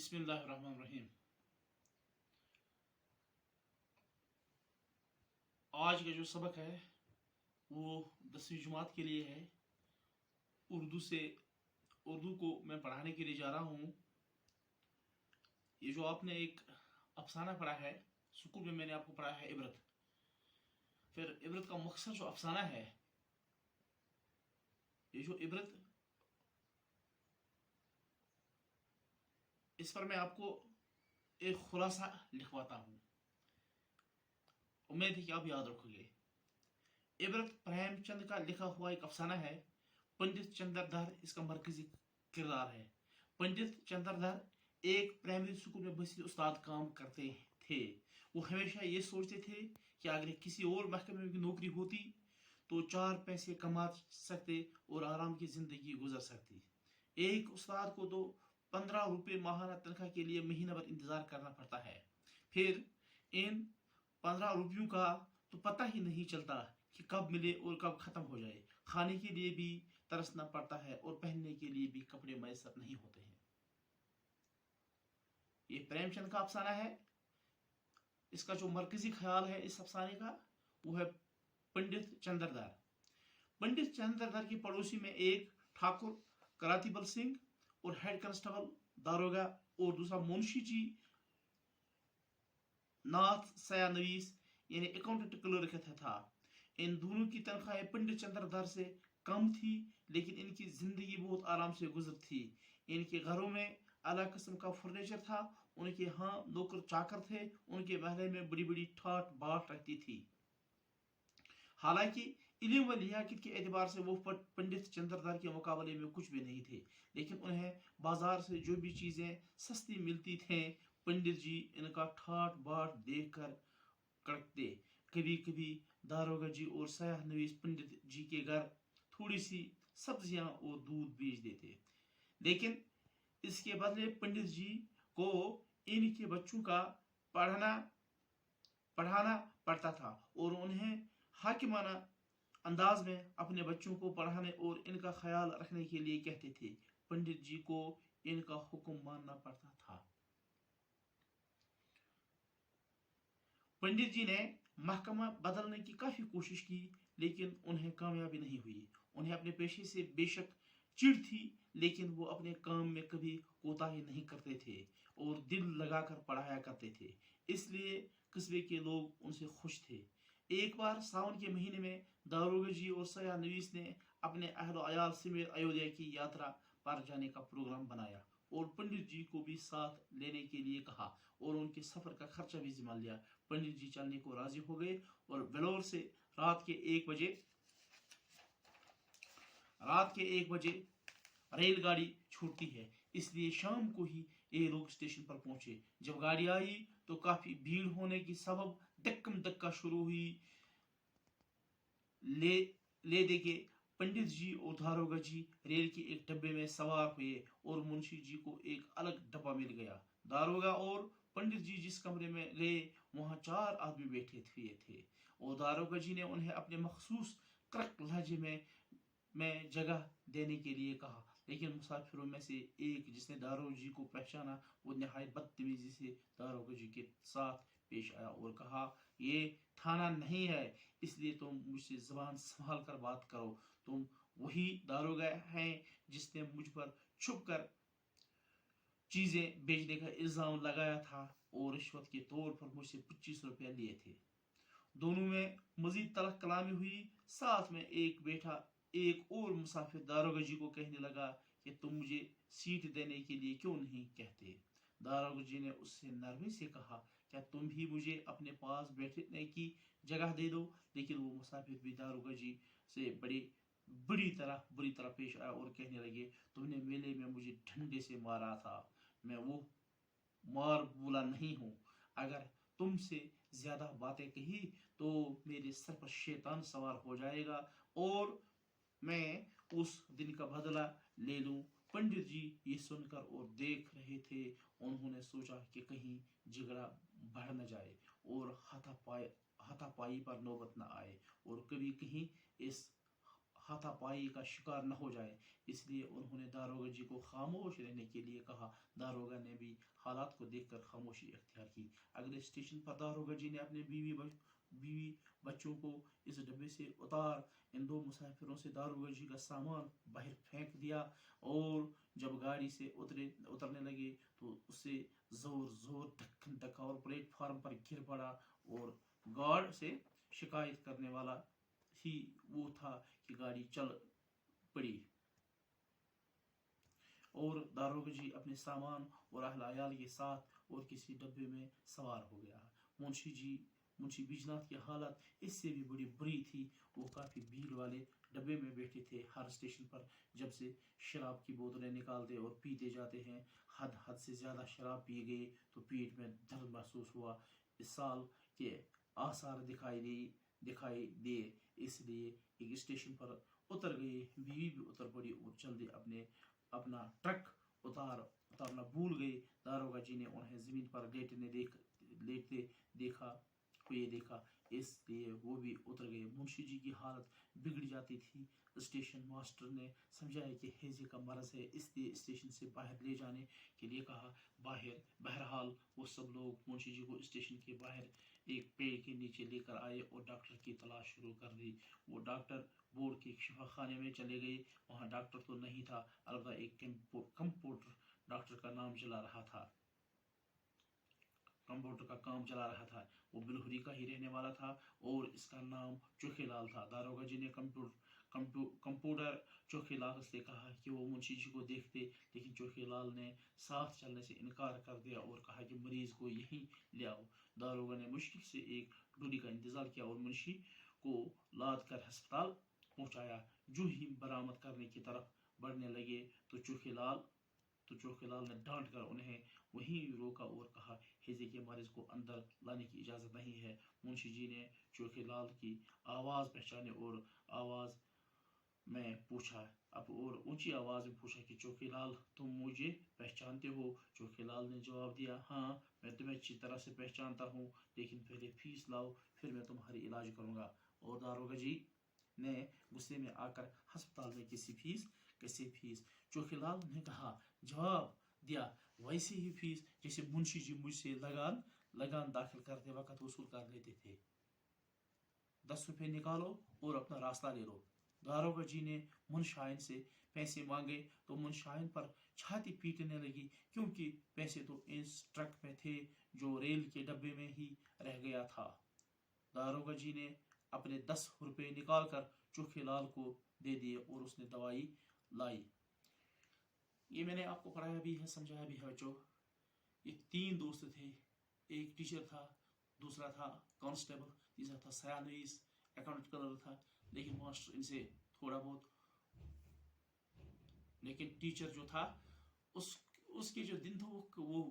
बिस्मिल्लाहिर्रहमानिर्रहीम। आज का जो सबक है वो 10वीं जमात के लिए है। उर्दू को मैं पढ़ाने के लिए जा रहा हूँ। ये जो आपने एक अफसाना पढ़ा है स्कूल में, मैंने आपको पढ़ा है इबरत। फिर इबरत का मकसद जो अफसाना है, ये जो इबरत, इस पर मैं आपको एक खुलासा लिखवाता हूँ। उम्मीद है कि आप याद रखोगे। इबरत प्रेमचंद का लिखा हुआ एक अफसाना है। पंडित चंद्रधर इसका मरकजी किरदार है। पंडित चंद्रधर एक प्राइमरी स्कूल में बसी उस्ताद काम करते थे। वो हमेशा ये सोचते थे कि अगर किसी और महकमे में नौकरी होती तो 4 पैसे कमा सकते और आराम की जिंदगी गुजर सकती। एक उस्ताद को तो 15 रुपये माहाना तनख्वाह के लिए महीना भर इंतजार करना पड़ता है। फिर इन 15 रुपयों का तो पता ही नहीं चलता कि कब मिले और कब खत्म हो जाए। खाने के लिए भी तरसना पड़ता है और पहनने के लिए भी कपड़े मैसर नहीं होते हैं। ये प्रेमचंद का अफसाना है। इसका जो मरकजी ख्याल है इस अफसाने का, वो है पंडित चंद्रधर। पंडित चंद्रधर के पड़ोसी में एक ठाकुर करातीबल सिंह और हेड कांस्टेबल दारोगा और दूसरा मुंशी जी नाथ सयानवीस यानी अकाउंटेंट क्लर्क था। इन दोनों की तनख्वाहें पंडित चंद्रधर से कम थी, लेकिन इनकी जिंदगी बहुत आराम से गुजरती। इनके घरों में अलग किस्म का फर्नीचर था। उनके यहाँ नौकर चाकर थे। उनके महल में बड़ी बड़ी ठाट बाट रहती थी। हालांकि इल्म व लियाकत के एतबार से वो पंडित चंद्रधर के मुकाबले में कुछ भी नहीं थे, लेकिन उन्हें बाजार से जो भी चीजें सस्ती मिलती थी, पंडित जी इनका ठाट बाट देख कर कड़कते। कभी कभी दारोगा जी और सयाह नवीस पंडित जी के घर थोड़ी सी सब्जियां और दूध बेच देते, लेकिन इसके बदले पंडित जी को इनके बच्चों का पढ़ाना पड़ता था और उन्हें हाकिमाना अंदाज में अपने बच्चों को पढ़ाने और इनका ख्याल रखने के लिए कहते थे। पंडित जी को इनका हुक्म मानना पड़ता था। पंडित जी ने महकमा बदलने की काफी कोशिश की, लेकिन उन्हें कामयाबी नहीं हुई। उन्हें अपने पेशे से बेशक चिढ़ थी, लेकिन वो अपने काम में कभी कोताही नहीं करते थे और दिल लगाकर पढ़ाया करते थे, इसलिए कस्बे के लोग उनसे खुश थे। एक बार सावन के महीने में दारोगा जी और सयाह नवीस ने अपने अहलो अयाल समेत अयोध्या की यात्रा पर जाने का प्रोग्राम बनाया और पंडित जी को भी साथ लेने के लिए कहा और उनके सफर का खर्चा भी जिम्मा लिया। पंडित जी चलने को राजी हो गए और वेलोर से रात के 1 बजे रेलगाड़ी छूटती है, इसलिए शाम को ही ये लोग स्टेशन पर पहुंचे। जब गाड़ी आई तो काफी भीड़ होने की सबब धक्कम धक्का शुरू हुई। ले दे के पंडित जी और दारोगा जी रेल के एक डब्बे में सवार हुए और मुंशी जी को एक अलग डब्बा मिल गया। दारोगा और पंडित जी जिस कमरे में गए वहां 4 आदमी बैठे थे और दारोगा जी ने उन्हें अपने मखसूस करक लहजे में जगह देने के लिए कहा, लेकिन मुसाफिरों में से एक जिसने दारोगा जी को पहचाना वो निहायत बदतमीजी से दारोगा जी के साथ पेश आया और कहा, ये थाना नहीं है, इसलिए तुम मुझसे जबान संभाल कर बात करो। तुम वही दारोगा हैं जिसने मुझ पर छुप कर चीजें बेचने का इल्जाम लगाया था और रिश्वत के तौर पर मुझसे 25 रुपया लिए थे। दोनों में मजीद तलख कलामी हुई। साथ में एक और मुसाफिर दारोगा जी को कहने लगा कि तुम मुझे सीट देने के लिए क्यों नहीं कहते। दारोगा जी ने उससे नरमी से कहा, क्या तुम भी मुझे अपने पास बैठने की जगह दे दो। लेकिन वो मुसाफिर भी दारोगा जी से बुरी तरह पेश आया और कहने लगे, तुमने मेले में मुझे डंडे से मारा था, मैं वो मार बोला नहीं हूँ। अगर तुमसे ज्यादा बातें कही तो मेरे सर पर शैतान सवार हो जाएगा और मैं उस दिन का बदला ले लूं। पंडित जी ये सुनकर और देख रहे थे। उन्होंने सोचा कि कहीं झगड़ा बढ़ न जाए और हाथापाई पर नौबत न आए और कभी कहीं इस हाथापाई का शिकार न हो जाए, इसलिए उन्होंने दारोगा जी को खामोश रहने के लिए कहा। दारोगा ने भी हालात को देखकर खामोशी इख्तियार की। अगले स्टेशन पर दारोगा जी ने अपने बीवी बच्चों को इस डब्बे से उतार इन दो मुसाफिरों से दारोगा जी का सामान बाहर फेंक दिया, और जब गाड़ी से उतरने लगे तो उसे जोर जोर धक्कन धक्का और प्लेटफार्म पर गिर पड़ा, और गार्ड से शिकायत करने वाला ही वो था कि गाड़ी चल पड़ी, और दारोगा जी अपने सामान और अहल के साथ और किसी डब्बे में सवार हो गया। मुंशी बिजनाथ की हालत इससे भी बड़ी बुरी थी। वो काफ़ी भीड़ वाले डब्बे में बैठे थे। हर स्टेशन पर जब से शराब की बोतलें निकालते और पीते जाते हैं, हद से ज़्यादा शराब पी गए तो पेट में दर्द महसूस हुआ। इस साल के आसार दिखाई दिए, इसलिए एक स्टेशन पर उतर गए। बीवी भी उतर पड़ी और जल्दी अपना ट्रक उतारना भूल गए। दारोगा जी ने उन्हें जमीन पर लेटते देखा, इसलिए वो भी उतर गए। मुंशी जी की हालत बिगड़ जाती थी। स्टेशन मास्टर ने समझाया कि हैजे का मरज है, इसलिए स्टेशन से बाहर ले जाने के लिए कहा। बहरहाल वो सब लोग मुंशी जी को स्टेशन के बाहर एक पेड़ के नीचे लेकर आए और डॉक्टर की तलाश शुरू कर दी। वो डॉक्टर बोर्ड के शिफाखाने में चले गए। वहाँ डॉक्टर तो नहीं था, अलबत्ता एक कंपाउंडर डॉक्टर का काम चला रहा था। वो बिलहुरी का ही रहने वाला था और इसका नाम चोखेलाल था। दारोगा जी ने कंपाउंडर चोखेलाल से कहा कि वो मुंशी जी को देखते, लेकिन चोखेलाल ने साथ चलने से इनकार कर दिया और कहा कि मरीज को यहीं ले आओ। दारोगा ने मुश्किल से एक डोली का इंतजार किया और मुंशी को लाद कर अस्पताल पहुंचाया। जो ही बरामद करने की तरफ बढ़ने लगे तो चोखेलाल ने डांट कर उन्हें वहीं रोका और कहा, हैजे के मरीज को अंदर लाने की इजाजत नहीं है। मुंशी जी ने चोखेलाल की आवाज पहचानी और ऊंची आवाज में पूछा कि चोखेलाल, तुम मुझे पहचानते हो? चोखेलाल ने जवाब दिया, हाँ, मैं तुम्हें अच्छी तरह से पहचानता हूँ, लेकिन पहले फीस लाओ, फिर मैं तुम्हारी इलाज करूंगा। और दारोगा जी ने गुस्से में आकर अस्पताल में कैसी फीस? चोखेलाल ने जवाब दिया, वैसे ही फीस जैसे मुंशी जी मुझसे लगान दाखिल करते वक्त वसूल कर लेते थे। 10 रुपए निकालो और अपना रास्ता ले लो। दारोगा जी ने मुनशाइन से पैसे मांगे तो मुनशाइन पर छाती पीटने लगी, क्योंकि पैसे तो इस ट्रक में थे जो रेल के डब्बे में ही रह गया था। दारोगा जी ने अपने 10 रुपए निकालकर चोखेलाल को दे दिए और उसने दवाई लाई। ये मैंने आपको पढ़ाया भी है, समझाया भी है बच्चों। ये 3 दोस्त थे, एक टीचर था, दूसरा था कांस्टेबल, तीसरा था सयानीस अकाउंट कलर था। लेकिन मास्टर इनसे थोड़ा बहुत, लेकिन टीचर जो था उसके जो दिन थे वो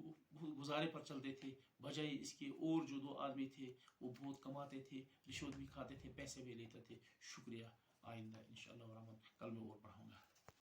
गुजारे पर चलते थे, बजाय इसके और जो 2 आदमी थे वो बहुत कमाते थे, रिश्वत भी खाते थे, पैसे भी लेते थे। शुक्रिया। आइंदा इंशाअल्लाह कल मैं और पढ़ाऊंगा।